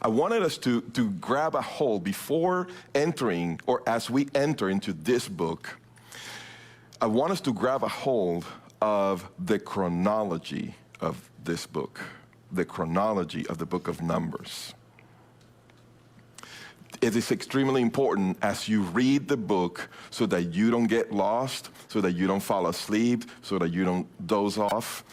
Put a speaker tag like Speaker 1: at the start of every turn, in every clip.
Speaker 1: I wanted us to grab a hold before entering, or as we enter into this book, I want us to grab a hold of the chronology of this book, the chronology of the book of Numbers. It is extremely important as you read the book so that you don't get lost, so that you don't fall asleep, so that you don't doze off.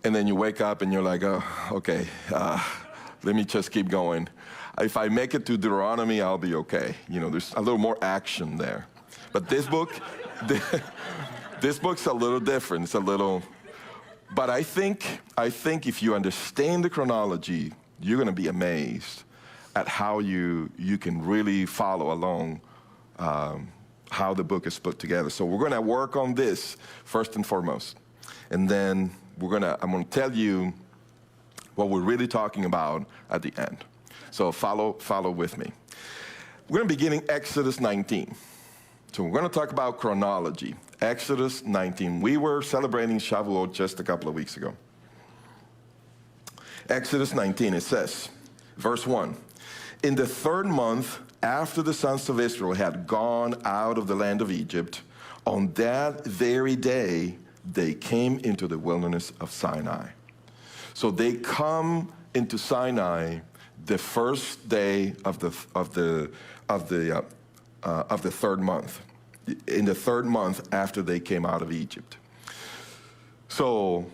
Speaker 1: And then you wake up and you're like, oh, okay, let me just keep going. If I make it to Deuteronomy, I'll be okay. You know, there's a little more action there. But this book, this book's a little different. It's a little, but I think if you understand the chronology, you're going to be amazed at how you can really follow along how the book is put together. So we're going to work on this first and foremost. And then I'm going to tell you what we're really talking about at the end. So follow with me. We're going to be beginning Exodus 19. So we're going to talk about chronology. Exodus 19. We were celebrating Shavuot just a couple of weeks ago. Exodus 19, it says, verse 1, in the third month after the sons of Israel had gone out of the land of Egypt, on that very day they came into the wilderness of Sinai. So they come into Sinai the first day of the third month, in the third month after they came out of Egypt. So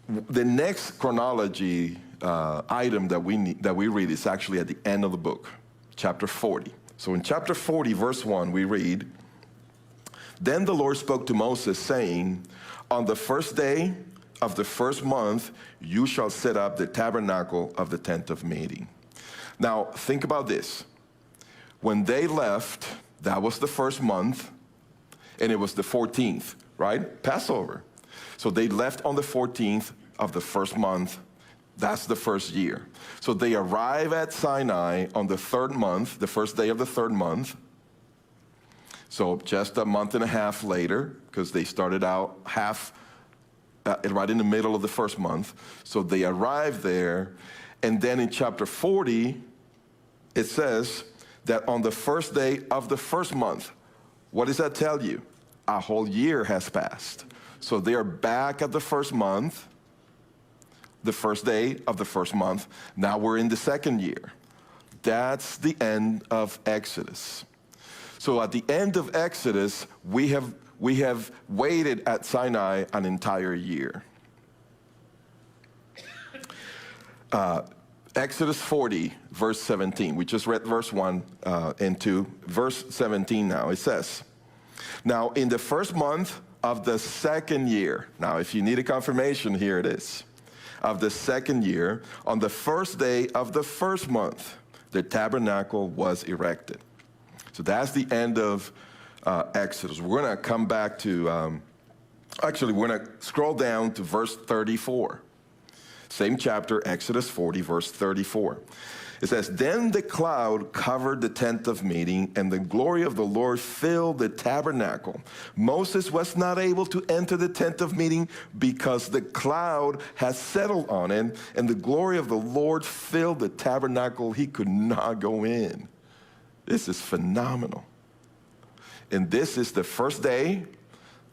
Speaker 1: the next chronology item that we read is actually at the end of the book, chapter 40. So in chapter 40, verse 1, we read, then the Lord spoke to Moses, saying, on the first day of the first month, you shall set up the tabernacle of the tent of meeting. Now, think about this. When they left, that was the first month, and it was the 14th, right? Passover. So they left on the 14th of the first month. That's the first year. So they arrive at Sinai on the third month, the first day of the third month. So just a month and a half later, because they started out right in the middle of the first month. So they arrived there, and then in chapter 40, it says that on the first day of the first month, what does that tell you? A whole year has passed. So they are back at the first month, the first day of the first month. Now we're in the second year. That's the end of Exodus. So at the end of Exodus, we have waited at Sinai an entire year. Exodus 40, verse 17. We just read verse 1 and 2. Verse 17 now, it says, now in the first month of the second year, now if you need a confirmation, here it is, of the second year, on the first day of the first month, the tabernacle was erected. So that's the end of Exodus. We're going to come back to, actually, we're going to scroll down to verse 34. Same chapter, Exodus 40, verse 34. It says, then the cloud covered the tent of meeting, and the glory of the Lord filled the tabernacle. Moses was not able to enter the tent of meeting because the cloud had settled on it, and the glory of the Lord filled the tabernacle. He could not go in. This is phenomenal. And this is the first day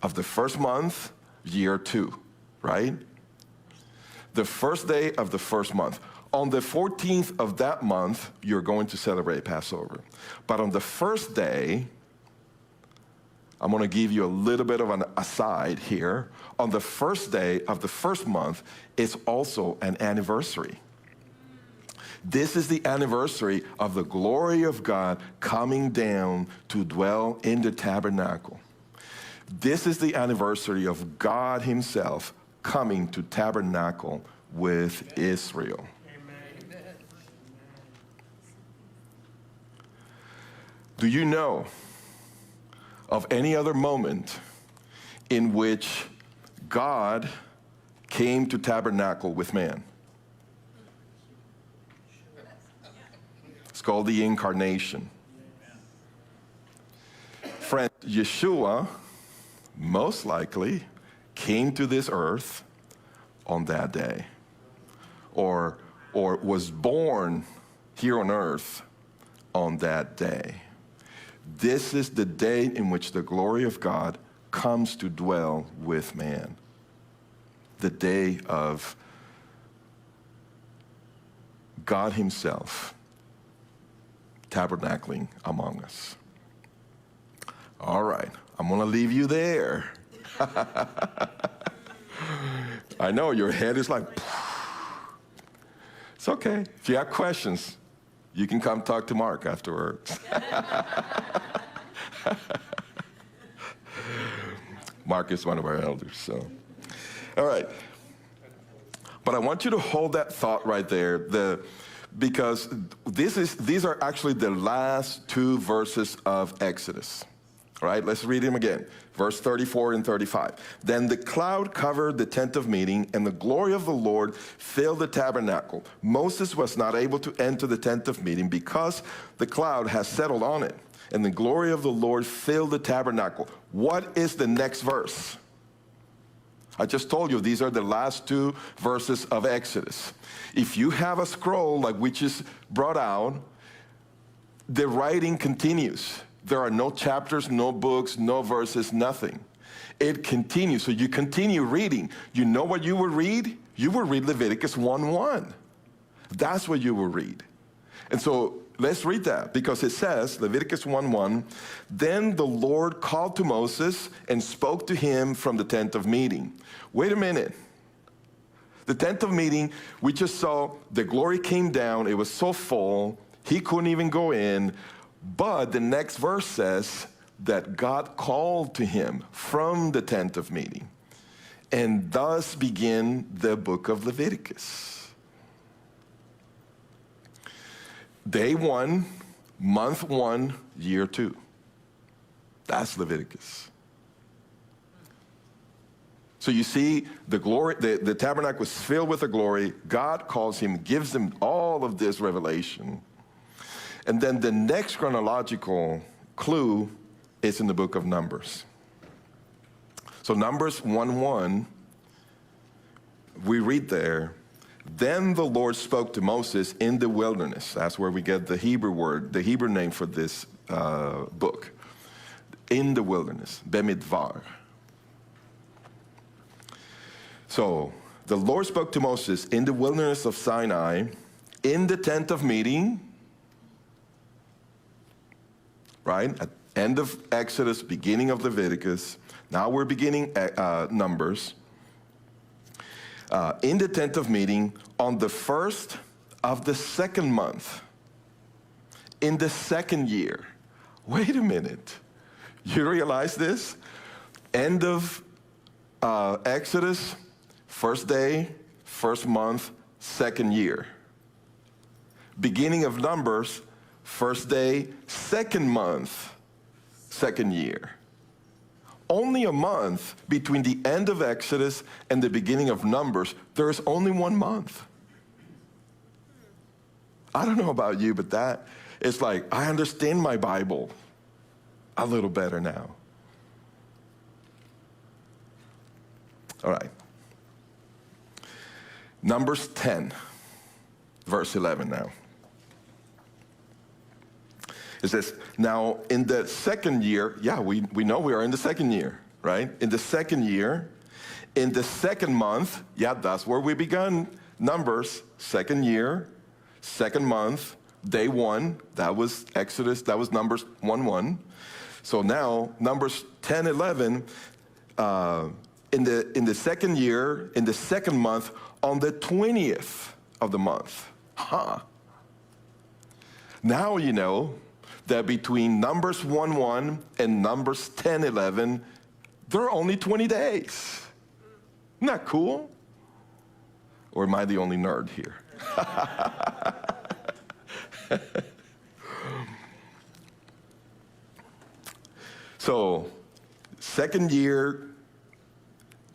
Speaker 1: of the first month, year 2, right? The first day of the first month. On the 14th of that month, you're going to celebrate Passover. But on the first day, I'm going to give you a little bit of an aside here. On the first day of the first month, it's also an anniversary. This is the anniversary of the glory of God coming down to dwell in the tabernacle. This is the anniversary of God himself coming to tabernacle with Israel. Amen. Do you know of any other moment in which God came to tabernacle with man? It's called the incarnation. Friend, Yeshua most likely came to this earth on that day, or or was born here on earth on that day. This is the day in which the glory of God comes to dwell with man. The day of God himself tabernacling among us. All right, I'm going to leave you there. I know your head is like, it's okay. If you have questions, you can come talk to Mark afterwards. Mark is one of our elders, so. All right. But I want you to hold that thought right there, because these are actually the last two verses of Exodus. All right, let's read them again. Verse 34 and 35. Then the cloud covered the tent of meeting, and the glory of the Lord filled the tabernacle. Moses was not able to enter the tent of meeting because the cloud has settled on it, and the glory of the Lord filled the tabernacle. What is the next verse? I just told you these are the last two verses of Exodus. If you have a scroll like we just brought out, the writing continues. There are no chapters, no books, no verses, nothing. It continues. So you continue reading. You know what you will read? You will read Leviticus 1:1. That's what you will read. And so let's read that, because it says, Leviticus 1:1, then the Lord called to Moses and spoke to him from the tent of meeting. Wait a minute. The tent of meeting, we just saw the glory came down. It was so full, he couldn't even go in. But the next verse says that God called to him from the tent of meeting. And thus begin the book of Leviticus. Day 1, month 1, year 2. That's Leviticus. So you see, the glory, the tabernacle was filled with the glory. God calls him, gives him all of this revelation. And then the next chronological clue is in the book of Numbers. So Numbers 1:1, we read there, then the Lord spoke to Moses in the wilderness. That's where we get the Hebrew word, the Hebrew name for this book. In the wilderness, Bemidbar. So the Lord spoke to Moses in the wilderness of Sinai, in the tent of meeting, right? At end of Exodus, beginning of Leviticus. Now we're beginning Numbers. In the tent of meeting on the first of the second month, in the second year. Wait a minute. You realize this? End of Exodus, first day, first month, second year. Beginning of Numbers, first day, second month, second year. Only a month between the end of Exodus and the beginning of Numbers. There is only 1 month. I don't know about you, but that is like, I understand my Bible a little better now. All right. Numbers 10, verse 11 now. It says, now in the second year, yeah, we know we are in the second year, right? In the second year, in the second month, yeah, that's where we began Numbers, second year, second month, day 1, that was Exodus, that was Numbers 1:1. So now, Numbers 10:11, in the second year, in the second month, on the 20th of the month. Now you know that between Numbers 1:1 and Numbers 10:11, there are only 20 days. Isn't that cool? Or am I the only nerd here? So, second year,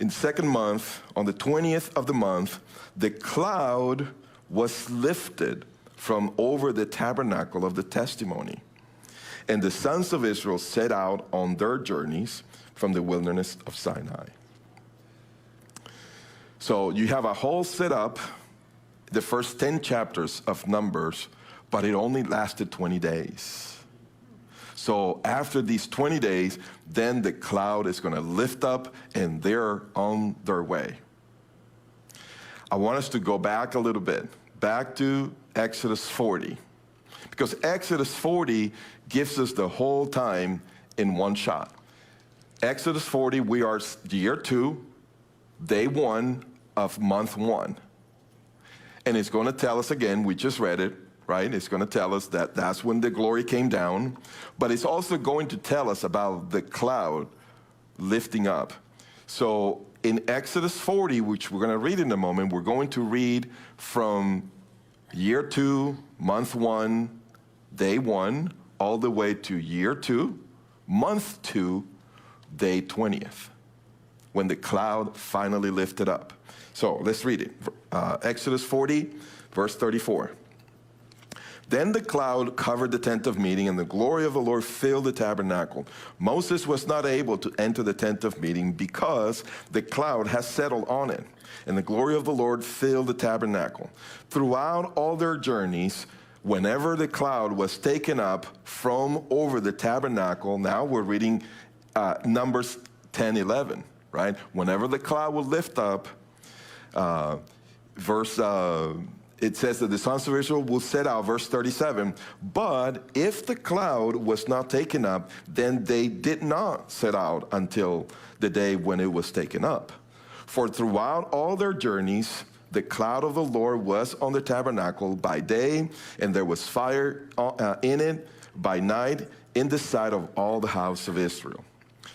Speaker 1: in second month, on the 20th of the month, the cloud was lifted from over the tabernacle of the testimony. And the sons of Israel set out on their journeys from the wilderness of Sinai. So you have a whole setup the first 10 chapters of Numbers, but it only lasted 20 days. So after these 20 days, then the cloud is going to lift up and they're on their way. I want us to go back a little bit, back to Exodus 40. Because Exodus 40 gives us the whole time in one shot. Exodus 40, we are year 2, day 1 of month 1. And it's going to tell us again, we just read it, right? It's going to tell us that that's when the glory came down. But it's also going to tell us about the cloud lifting up. So in Exodus 40, which we're going to read in a moment, we're going to read from year 2, month 1, day 1, all the way to year 2, month 2, day 20th, when the cloud finally lifted up. So let's read it. Exodus 40, verse 34. Then the cloud covered the tent of meeting, and the glory of the Lord filled the tabernacle. Moses was not able to enter the tent of meeting because the cloud has settled on it, and the glory of the Lord filled the tabernacle. Throughout all their journeys, whenever the cloud was taken up from over the tabernacle, now we're reading Numbers 10:11, right? Whenever the cloud will lift up, it says that the sons of Israel will set out, verse 37, but if the cloud was not taken up, then they did not set out until the day when it was taken up. For throughout all their journeys, the cloud of the Lord was on the tabernacle by day, and there was fire in it by night in the sight of all the house of Israel.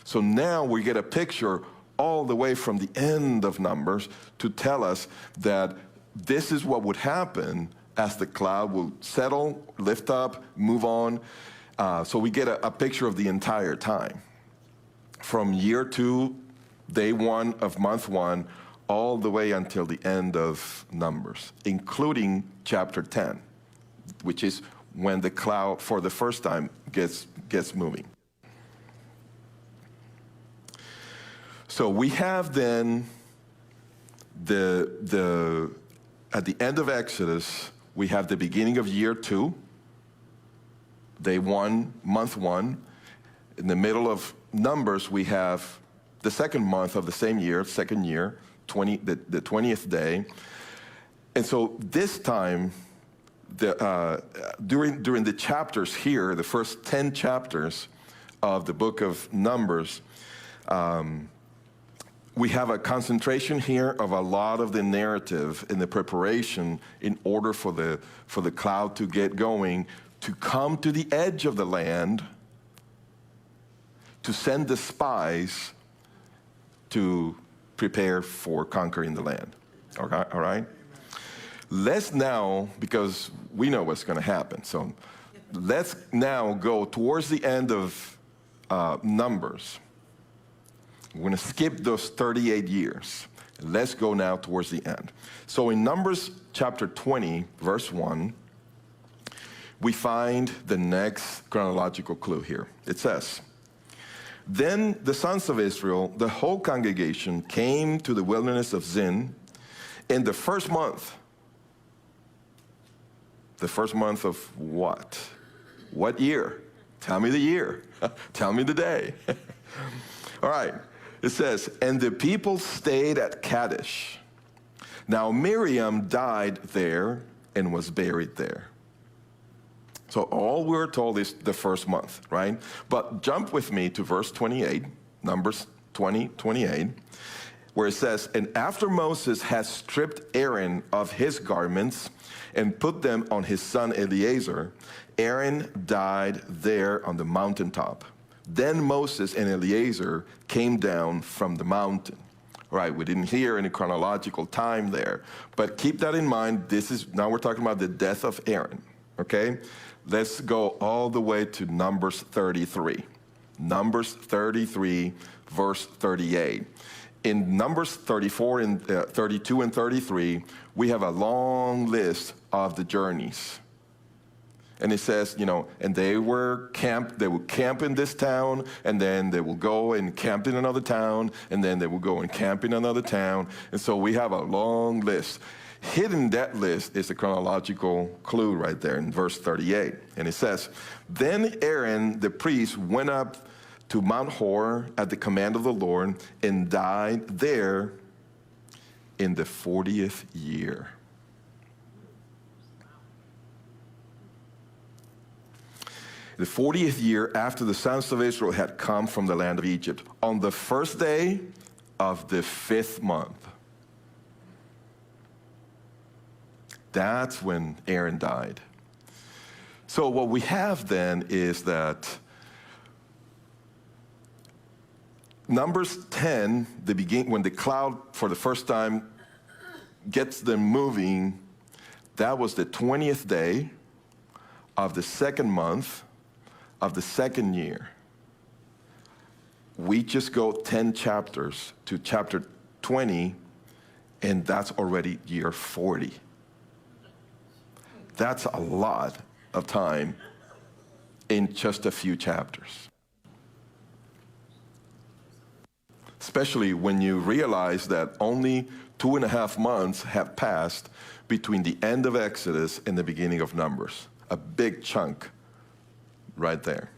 Speaker 1: So now we get a picture all the way from the end of Numbers to tell us that this is what would happen as the cloud will settle, lift up, move on. So we get a picture of the entire time. From year 2, day 1 of month 1, all the way until the end of Numbers, including chapter 10, which is when the cloud, for the first time, gets moving. So we have then at the end of Exodus, we have the beginning of year 2, day 1, month 1. In the middle of Numbers, we have the second month of the same year, second year, the 20th day. And so this time, during the chapters here, the first 10 chapters of the book of Numbers, we have a concentration here of a lot of the narrative in the preparation in order for the cloud to get going, to come to the edge of the land, to send the spies to prepare for conquering the land. Okay, all right? Let's now, because we know what's going to happen, so let's now go towards the end of Numbers. We're going to skip those 38 years. Let's go now towards the end. So in Numbers chapter 20, verse 1, we find the next chronological clue here. It says, then the sons of Israel, the whole congregation, came to the wilderness of Zin in the first month. The first month of what? What year? Tell me the year. Tell me the day. All right. It says, and the people stayed at Kadesh. Now Miriam died there and was buried there. So all we're told is the first month, right? But jump with me to verse 28, Numbers 20:28, where it says, and after Moses had stripped Aaron of his garments and put them on his son Eleazar, Aaron died there on the mountaintop. Then Moses and Eleazar came down from the mountain. Right, we didn't hear any chronological time there. But keep that in mind. Now we're talking about the death of Aaron, okay? Let's go all the way to Numbers 33. Numbers 33, verse 38. In Numbers 34 and 32 and 33, we have a long list of the journeys. And it says, and they would camp in this town, and then they will go and camp in another town, and then they will go and camp in another town. And so we have a long list. Hidden in that list is a chronological clue right there in verse 38. And it says, "Then Aaron the priest went up to Mount Hor at the command of the Lord and died there in the 40th year." The 40th year after the sons of Israel had come from the land of Egypt, on the first day of the 5th month. That's when Aaron died. So what we have then is that Numbers 10, when the cloud for the first time gets them moving, that was the 20th day of the 2nd month of the 2nd year. We just go 10 chapters to chapter 20, and that's already year 40. That's a lot of time in just a few chapters. Especially when you realize that only 2.5 months have passed between the end of Exodus and the beginning of Numbers. A big chunk right there.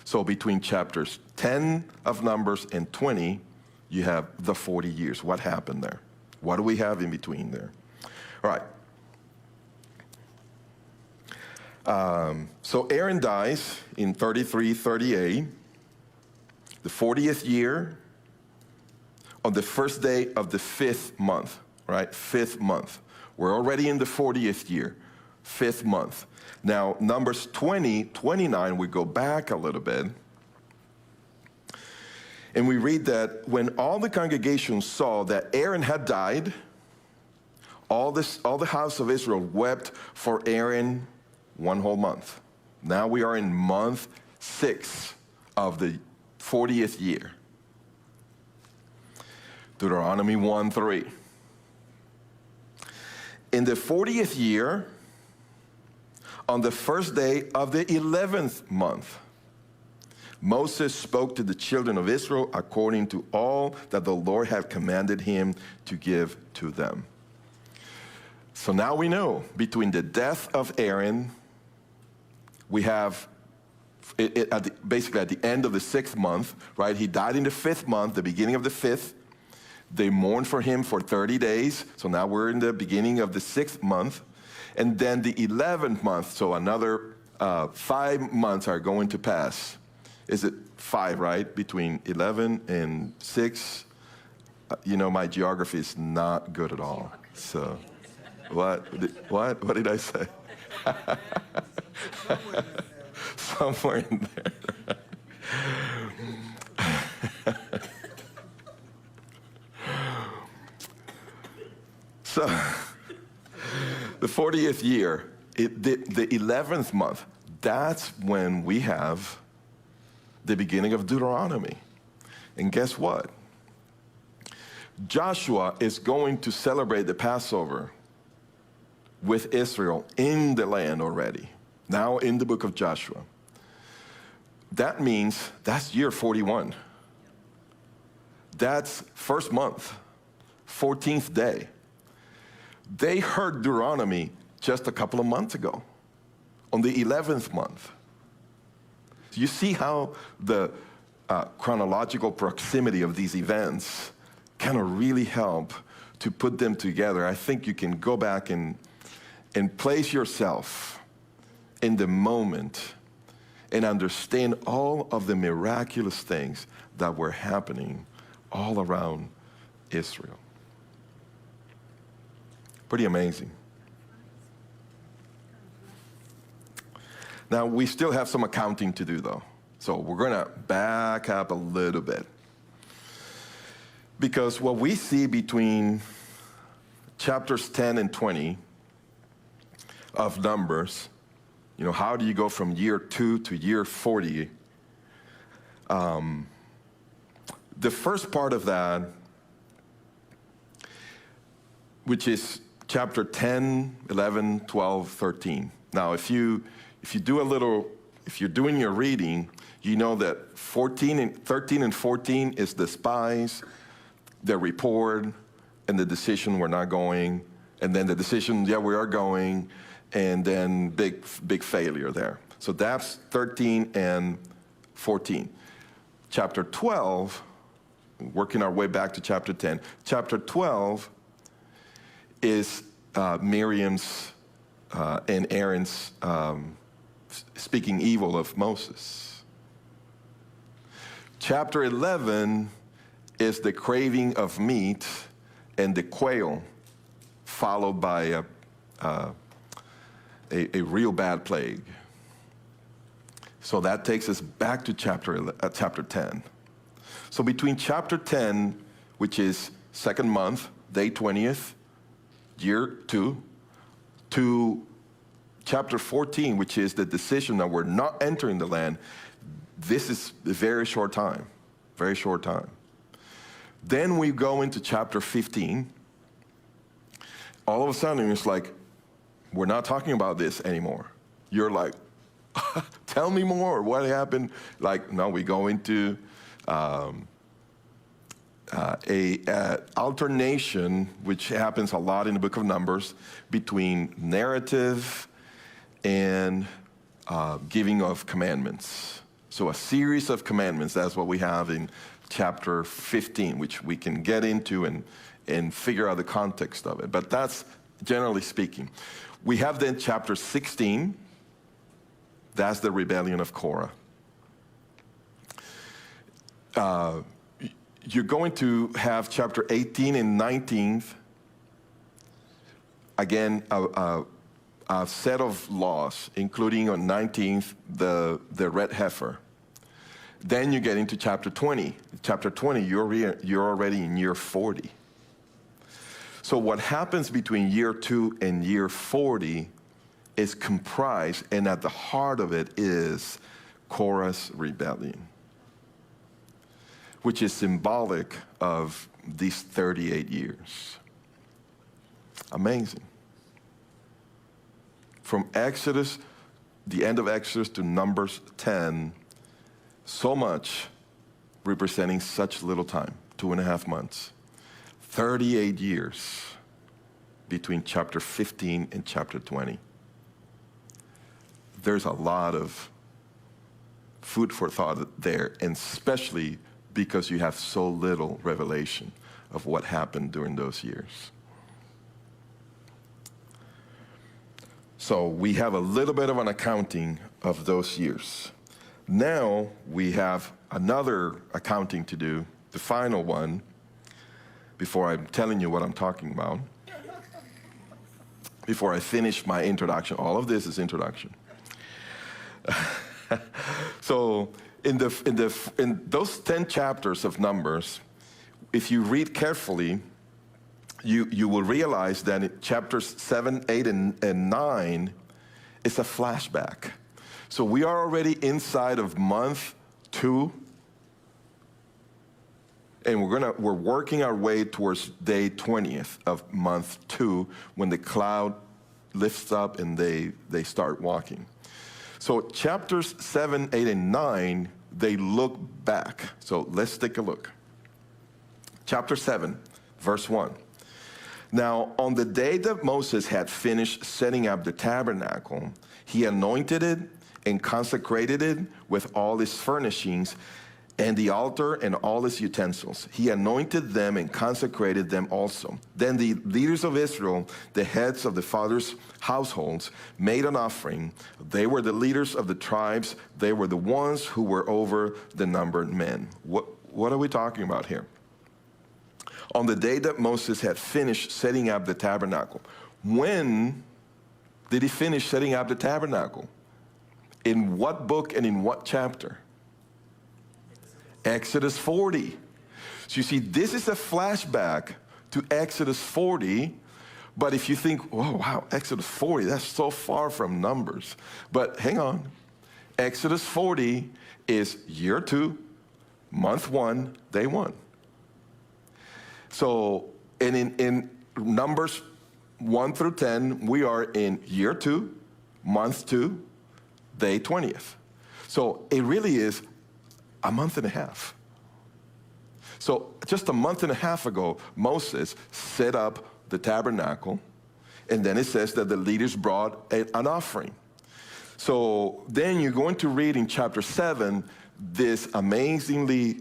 Speaker 1: So between chapters 10 of Numbers and 20, you have the 40 years. What happened there? What do we have in between there? All right. So Aaron dies in 33-38, the 40th year, on the first day of the 5th month, right? 5th month. We're already in the 40th year, 5th month. Now, Numbers 20-29, we go back a little bit, and we read that when all the congregation saw that Aaron had died, all the house of Israel wept for Aaron 1 whole month. Now we are in month 6 of the 40th year. Deuteronomy 1:3. In the 40th year, on the first day of the 11th month, Moses spoke to the children of Israel according to all that the Lord had commanded him to give to them. So now we know between the death of Aaron, we have basically at the end of the 6th month, right? He died in the 5th month, the beginning of the 5th. They mourned for him for 30 days. So now we're in the beginning of the 6th month. And then the 11th month, so another 5 months are going to pass. Is it 5, right? Between 11 and 6. You know, my geography is not good at all. So, what did I say? Somewhere in there. So, the 40th year, the 11th month, that's when we have the beginning of Deuteronomy. And guess what? Joshua is going to celebrate the Passover with Israel in the land already, now in the book of Joshua. That means that's year 41. That's 1st month, 14th day. They heard Deuteronomy just a couple of months ago, on the 11th month. You see how the chronological proximity of these events kind of really help to put them together. I think you can go back and place yourself in the moment and understand all of the miraculous things that were happening all around Israel. Pretty amazing. Now, we still have some accounting to do, though. So we're going to back up a little bit. Because what we see between chapters 10 and 20 of Numbers, you know, how do you go from year 2 to year 40? The first part of that, which is chapter 10, 11, 12, 13. Now, if you're doing your reading, you know that 13 and 14 is the spies, their report, and the decision we're not going. And then the decision, yeah, we are going, and then big failure there. So that's 13 and 14. Chapter 12, working our way back to chapter 10. Chapter 12 is Miriam's and Aaron's speaking evil of Moses. Chapter 11 is the craving of meat and the quail, followed by a real bad plague. So that takes us back to chapter 10. So between chapter 10, which is second month, day 20th, year 2, to chapter 14, which is the decision that we're not entering the land, this is a very short time, very short time. Then we go into chapter 15. All of a sudden, it's like, we're not talking about this anymore. You're like, tell me more, what happened? Like, no, we go into a alternation, which happens a lot in the book of Numbers, between narrative and giving of commandments. So a series of commandments, that's what we have in chapter 15, which we can get into and figure out the context of it. But that's generally speaking. We have then chapter 16, that's the rebellion of Korah. You're going to have chapter 18 and 19, again, a set of laws, including on 19th, the red heifer. Then you get into chapter 20. Chapter 20, you're already in year 40. So what happens between year 2 and year 40 is comprised, and at the heart of it is Korah's rebellion, which is symbolic of these 38 years. Amazing. From Exodus, the end of Exodus, to Numbers 10, so much representing such little time, 2.5 months. 38 years between chapter 15 and chapter 20. There's a lot of food for thought there, and especially because you have so little revelation of what happened during those years. So we have a little bit of an accounting of those years. Now we have another accounting to do, the final one, before I'm telling you what I'm talking about. Before I finish my introduction, all of this is introduction. So in those 10 chapters of Numbers, if you read carefully, you will realize that in chapters 7, 8, and 9, it's a flashback. So we are already inside of month 2, and we're working our way towards day 20th of month 2, when the cloud lifts up and they start walking. So chapters 7, 8, and 9, they look back. So let's take a look. Chapter 7, verse 1. Now, on the day that Moses had finished setting up the tabernacle, he anointed it and consecrated it with all its furnishings, and the altar and all its utensils. He anointed them and consecrated them also. Then the leaders of Israel, the heads of the fathers' households, made an offering. They were the leaders of the tribes. They were the ones who were over the numbered men. What are we talking about here? On the day that Moses had finished setting up the tabernacle. When did he finish setting up the tabernacle? In what book and in what chapter? Exodus 40. So you see, this is a flashback to Exodus 40, but if you think, oh, wow, Exodus 40, that's so far from Numbers. But hang on. Exodus 40 is year 2, month 1, day 1. So, and in Numbers 1 through 10, we are in year 2, month 2, day 20th. So it really is a month and a half. So just a month and a half ago, Moses set up the tabernacle, And then it says that the leaders brought an offering. So then you're going to read in chapter 7 this amazingly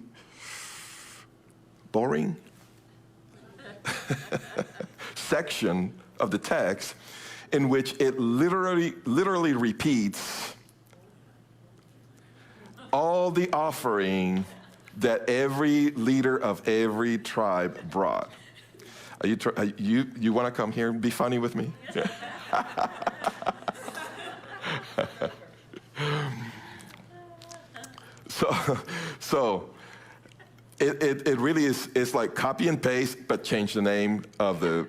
Speaker 1: boring section of the text in which it literally repeats all the offering that every leader of every tribe brought. You want to come here and be funny with me? So it really is, it's like copy and paste, but change the name of the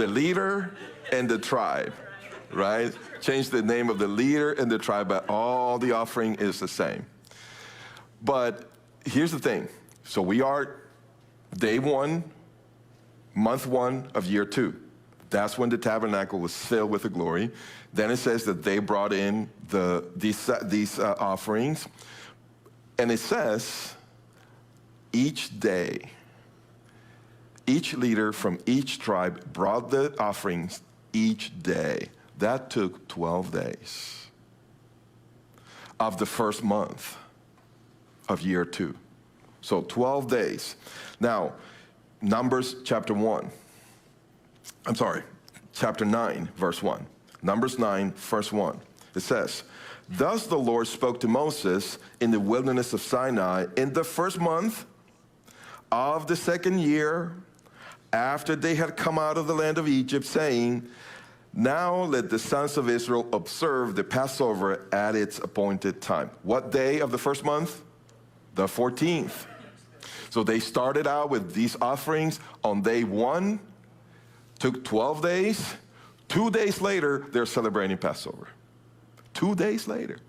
Speaker 1: leader and the tribe, right? Change the name of the leader and the tribe, but all the offering is the same. But here's the thing. So we are day 1, month 1 of year 2. That's when the tabernacle was filled with the glory. Then it says that they brought in these offerings. And it says each day, each leader from each tribe brought the offerings each day. That took 12 days of the first month of year 2. So 12 days. Now, Numbers chapter 9, verse 1. Numbers 9, verse 1. It says, "Thus the Lord spoke to Moses in the wilderness of Sinai in the first month of the second year after they had come out of the land of Egypt, saying, now let the sons of Israel observe the Passover at its appointed time." What day of the first month? The 14th. So they started out with these offerings on day 1, took 12 days. 2 days later, they're celebrating Passover. 2 days later.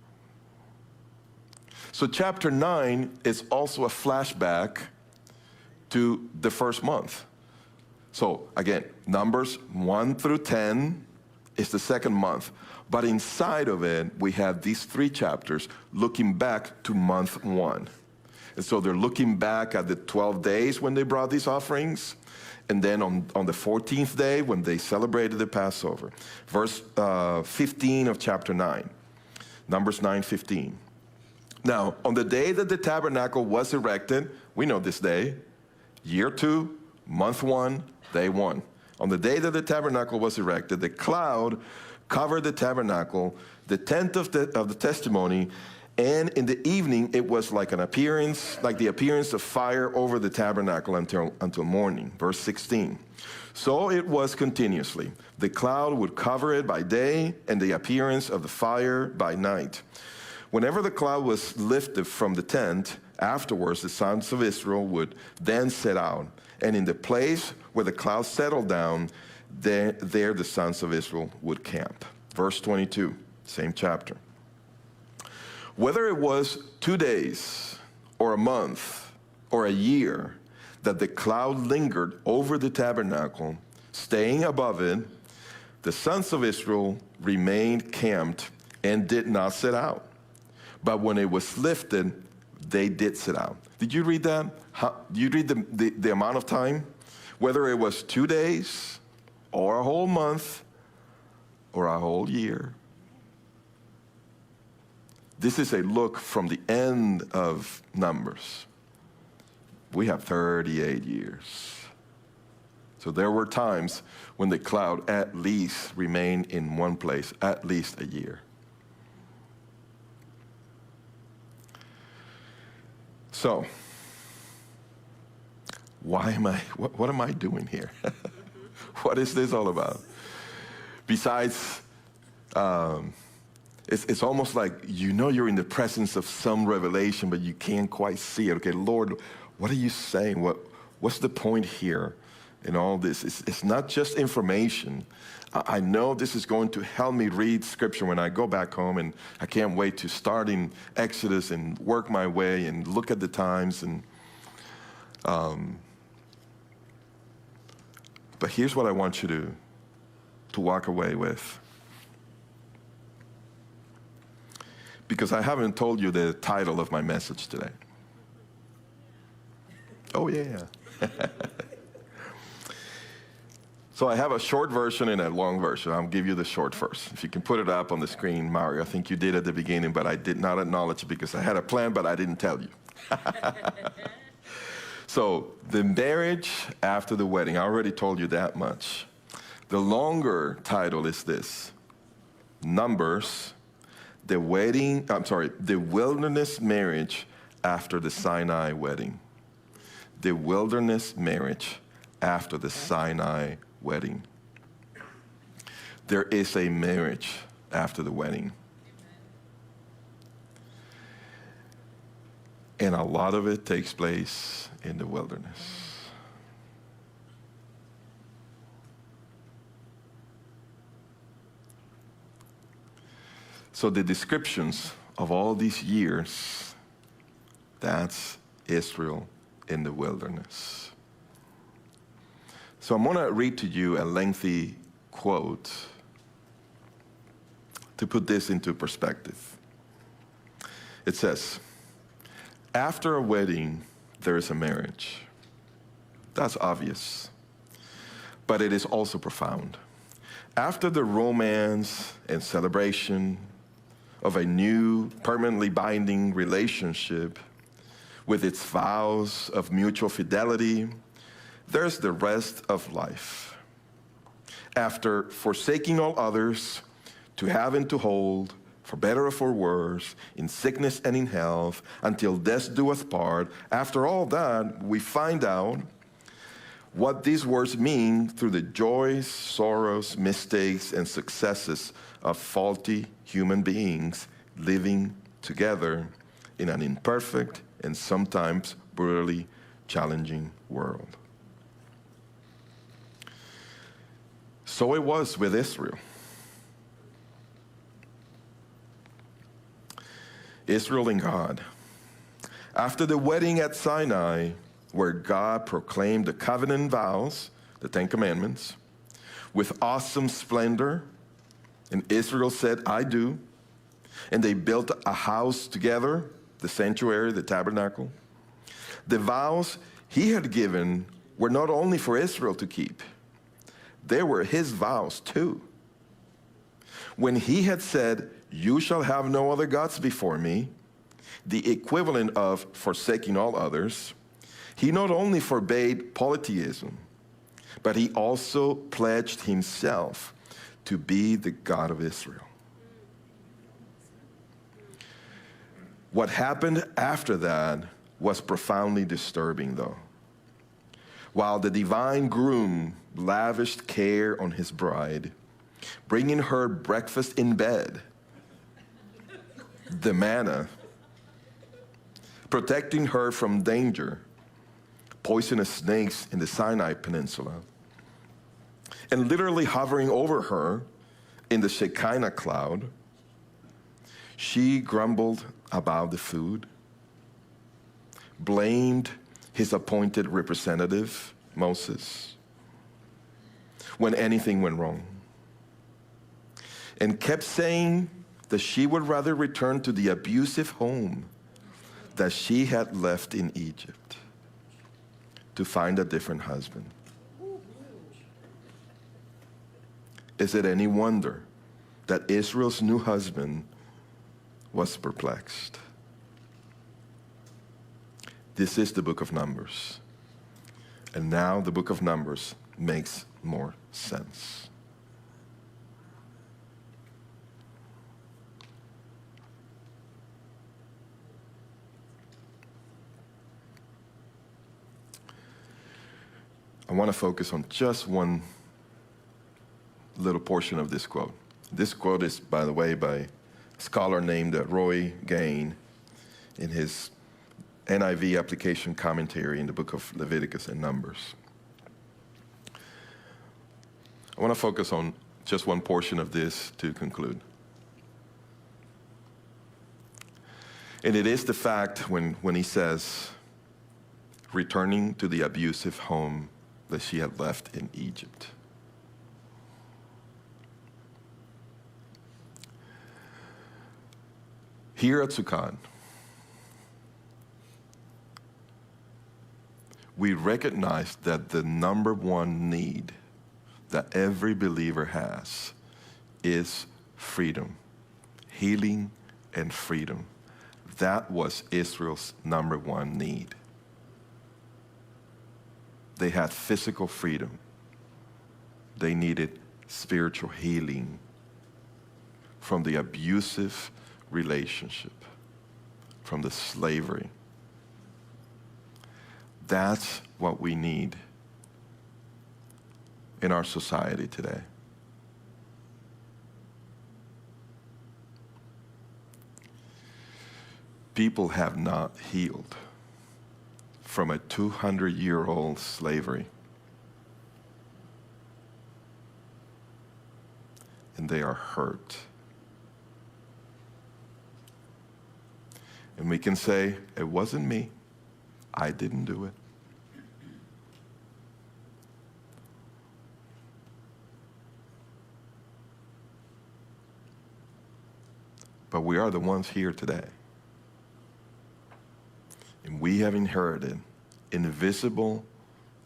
Speaker 1: So chapter 9 is also a flashback to the first month. So again, Numbers 1 through 10 is the second month. But inside of it, we have these 3 chapters looking back to month 1. And so they're looking back at the 12 days when they brought these offerings, and then on the 14th day when they celebrated the Passover. Verse 15 of chapter 9, Numbers 9:15. Now, on the day that the tabernacle was erected, we know this day, year 2, month 1, day 1. On the day that the tabernacle was erected, the cloud covered the tabernacle, the tent of the testimony, and in the evening it was like the appearance of fire over the tabernacle until morning. Verse 16. So it was continuously. The cloud would cover it by day, and the appearance of the fire by night. Whenever the cloud was lifted from the tent, afterwards the sons of Israel would then set out. And in the place where the cloud settled down, there the sons of Israel would camp. Verse 22, same chapter. Whether it was 2 days or a month or a year that the cloud lingered over the tabernacle, staying above it, the sons of Israel remained camped and did not set out. But when it was lifted, they did set out. Did you read that? Did you read the amount of time? Whether it was 2 days or a whole month or a whole year. This is a look from the end of Numbers. We have 38 years. So there were times when the cloud at least remained in one place, at least a year. So, what am I doing here? What is this all about? Besides, it's almost like you're in the presence of some revelation, but you can't quite see it. Okay, Lord, what are you saying? What's the point here in all this? It's not just information. I know this is going to help me read Scripture when I go back home, and I can't wait to start in Exodus and work my way and look at the times. But here's what I want you to walk away with. Because I haven't told you the title of my message today. Oh, yeah. So I have a short version and a long version. I'll give you the short first. If you can put it up on the screen, Mario. I think you did at the beginning, but I did not acknowledge it because I had a plan, but I didn't tell you. So the marriage after the wedding, I already told you that much. The longer title is this: Numbers, the wilderness marriage after the Sinai wedding. The wilderness marriage after the Sinai wedding. There is a marriage after the wedding. And a lot of it takes place in the wilderness. So the descriptions of all these years, that's Israel in the wilderness. So I'm going to read to you a lengthy quote to put this into perspective. It says, after a wedding, there is a marriage. That's obvious, but it is also profound. After the romance and celebration of a new, permanently binding relationship with its vows of mutual fidelity, there's the rest of life. After forsaking all others, to have and to hold, for better or for worse, in sickness and in health, until death do us part, after all that, we find out what these words mean through the joys, sorrows, mistakes, and successes of faulty human beings living together in an imperfect and sometimes brutally challenging world. So it was with Israel. Israel and God. After the wedding at Sinai, where God proclaimed the covenant vows, the Ten Commandments, with awesome splendor, and Israel said, I do, and they built a house together, the sanctuary, the tabernacle. The vows he had given were not only for Israel to keep, they were his vows too. When he had said, you shall have no other gods before me, the equivalent of forsaking all others, he not only forbade polytheism, but he also pledged himself to be the God of Israel. What happened after that was profoundly disturbing, though. While the divine groom lavished care on his bride, bringing her breakfast in bed, the manna, protecting her from danger, poisonous snakes in the Sinai Peninsula, and literally hovering over her in the Shekinah cloud, she grumbled about the food, blamed his appointed representative, Moses, when anything went wrong, and kept saying that she would rather return to the abusive home that she had left in Egypt to find a different husband. Is it any wonder that Israel's new husband was perplexed? This is the book of Numbers. And now the book of Numbers makes more sense. I want to focus on just one little portion of this quote. This quote is, by the way, by a scholar named Roy Gain in his NIV application commentary in the book of Leviticus and Numbers. I want to focus on just one portion of this to conclude. And it is the fact when he says, returning to the abusive home that she had left in Egypt. Here at Sukkot, we recognize that the number one need that every believer has is freedom, healing and freedom. That was Israel's number one need. They had physical freedom. They needed spiritual healing from the abusive relationship, from the slavery. That's what we need in our society today. People have not healed from a 200-year-old slavery. And they are hurt. And we can say, it wasn't me. I didn't do it. But we are the ones here today. And we have inherited invisible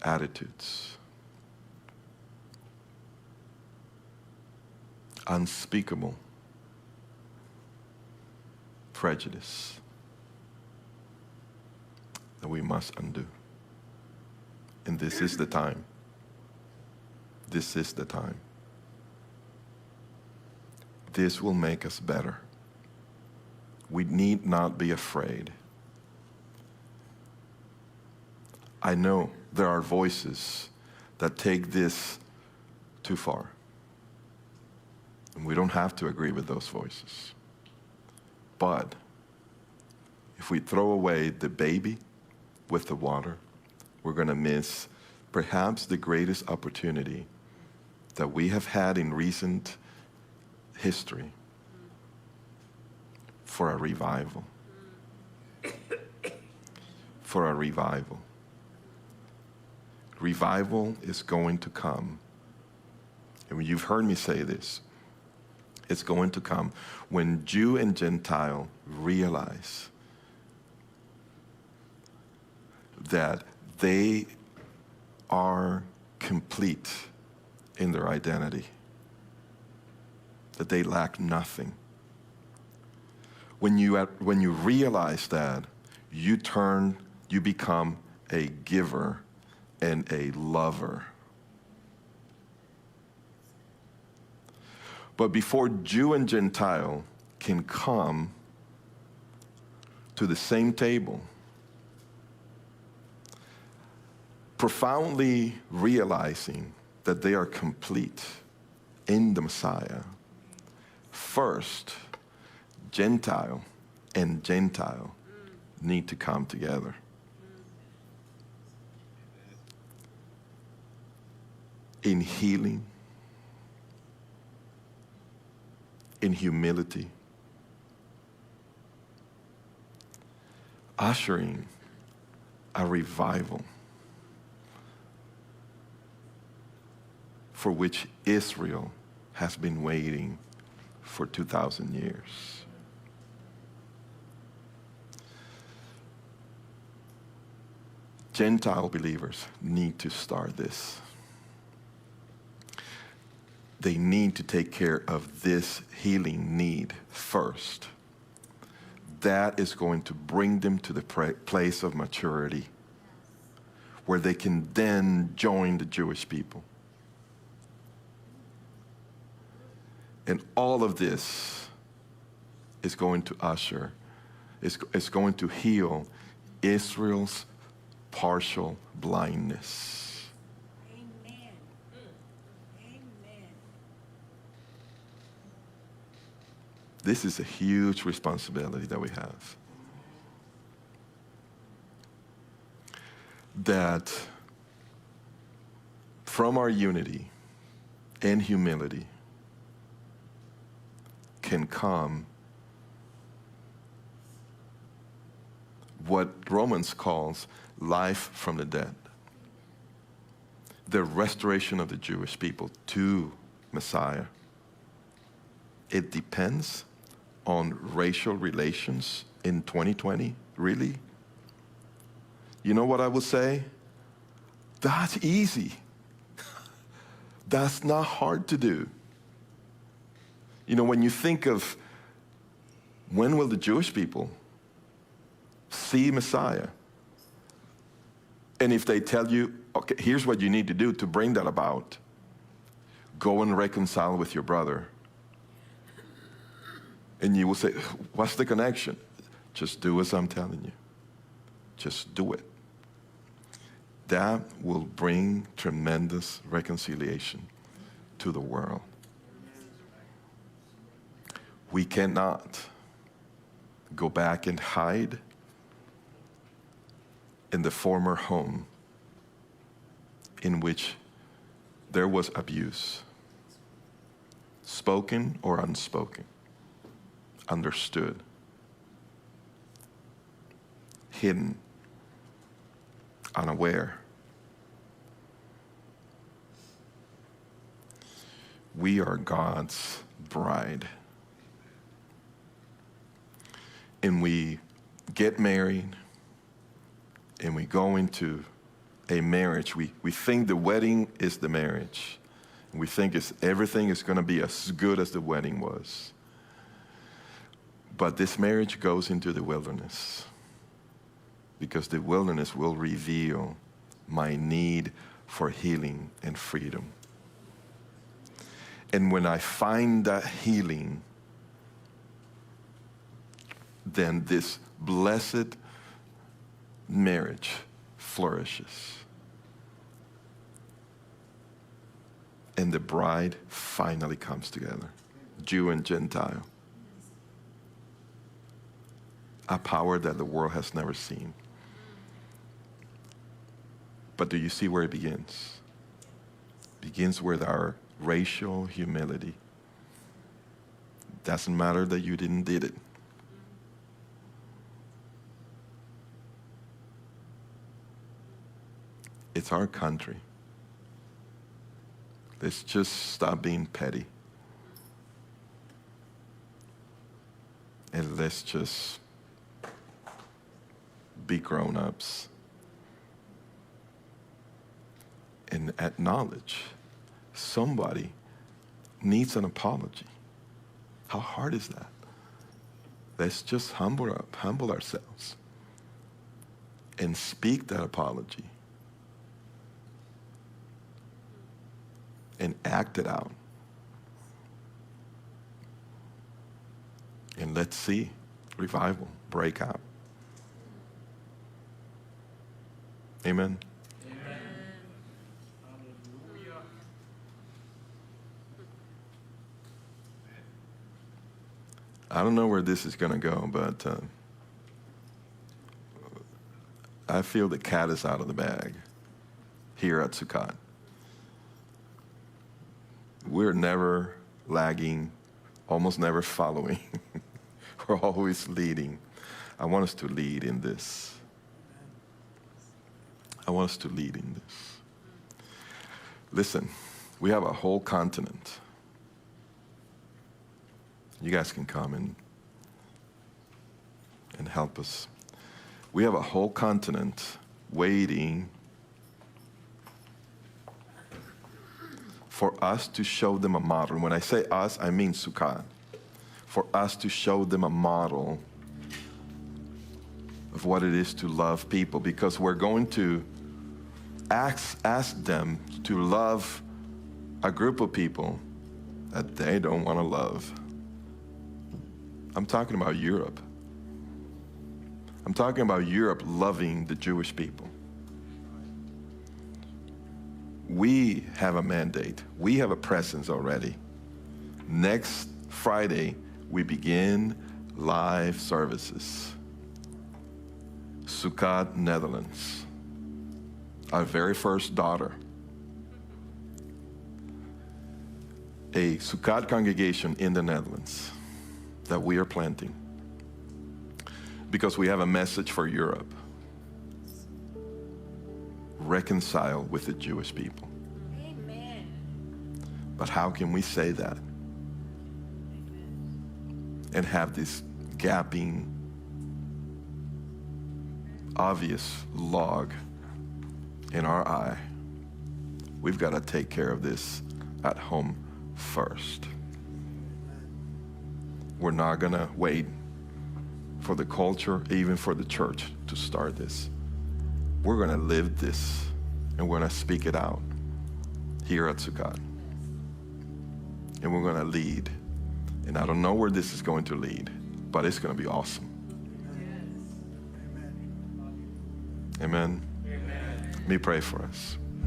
Speaker 1: attitudes, unspeakable prejudice that we must undo. And this is the time. This is the time. This will make us better. We need not be afraid. I know there are voices that take this too far. And we don't have to agree with those voices. But if we throw away the baby with the water, we're going to miss perhaps the greatest opportunity that we have had in recent history for a revival. For a revival. Revival is going to come. And you've heard me say this. It's going to come when Jew and Gentile realize that they are complete in their identity, that they lack nothing. When you realize that, you become a giver and a lover. But before Jew and Gentile can come to the same table, profoundly realizing that they are complete in the Messiah, first, Gentile and Gentile need to come together. In healing, in humility, ushering a revival for which Israel has been waiting for 2,000 years. Gentile believers need to start this. They need to take care of this healing need first. That is going to bring them to the place of maturity where they can then join the Jewish people. And all of this is going to usher, is going to heal Israel's partial blindness. This is a huge responsibility that we have. That from our unity and humility can come what Romans calls life from the dead. The restoration of the Jewish people to Messiah. It depends on racial relations in 2020, really? You know what I would say? That's easy. That's not hard to do. You know, when you think of when will the Jewish people see Messiah? And if they tell you, okay, here's what you need to do to bring that about, go and reconcile with your brother. And you will say, what's the connection? Just do as I'm telling you. Just do it. That will bring tremendous reconciliation to the world. We cannot go back and hide in the former home in which there was abuse, spoken or unspoken, understood, hidden, unaware. We are God's bride. And we get married and we go into a marriage. We think the wedding is the marriage. We think everything is going to be as good as the wedding was. But this marriage goes into the wilderness, because the wilderness will reveal my need for healing and freedom. And when I find that healing, then this blessed marriage flourishes. And the bride finally comes together, Jew and Gentile. A power that the world has never seen. But do you see where it begins? It begins with our racial humility. Doesn't matter that you didn't did it. It's our country. Let's just stop being petty. And let's just be grown-ups and acknowledge somebody needs an apology. How hard is that? Let's just humble ourselves and speak that apology and act it out. And let's see revival break out. Amen.
Speaker 2: Amen. Hallelujah.
Speaker 1: I don't know where this is going to go, but I feel the cat is out of the bag here at Sukkot. We're never lagging, almost never following. We're always leading. I want us to lead in this. I want us to lead in this. Listen, we have a whole continent. You guys can come and help us. We have a whole continent waiting for us to show them a model. And when I say us, I mean Sukkot. For us to show them a model of what it is to love people, because we're going to ask them to love a group of people that they don't want to love. I'm talking about Europe. I'm talking about Europe loving the Jewish people. We have a mandate. We have a presence already. Next Friday, we begin live services. Sukkot, Netherlands. Our very first daughter. A Sukkot congregation in the Netherlands that we are planting, because we have a message for Europe. Reconcile with the Jewish people.
Speaker 2: Amen.
Speaker 1: But how can we say that and have this gapping, obvious log in our eye? We've got to take care of this at home first. We're not going to wait for the culture, even for the church, to start this. We're going to live this, and we're going to speak it out here at Sukkot. And we're going to lead. And I don't know where this is going to lead, but it's going to be awesome. Amen. Amen. Let me pray for us.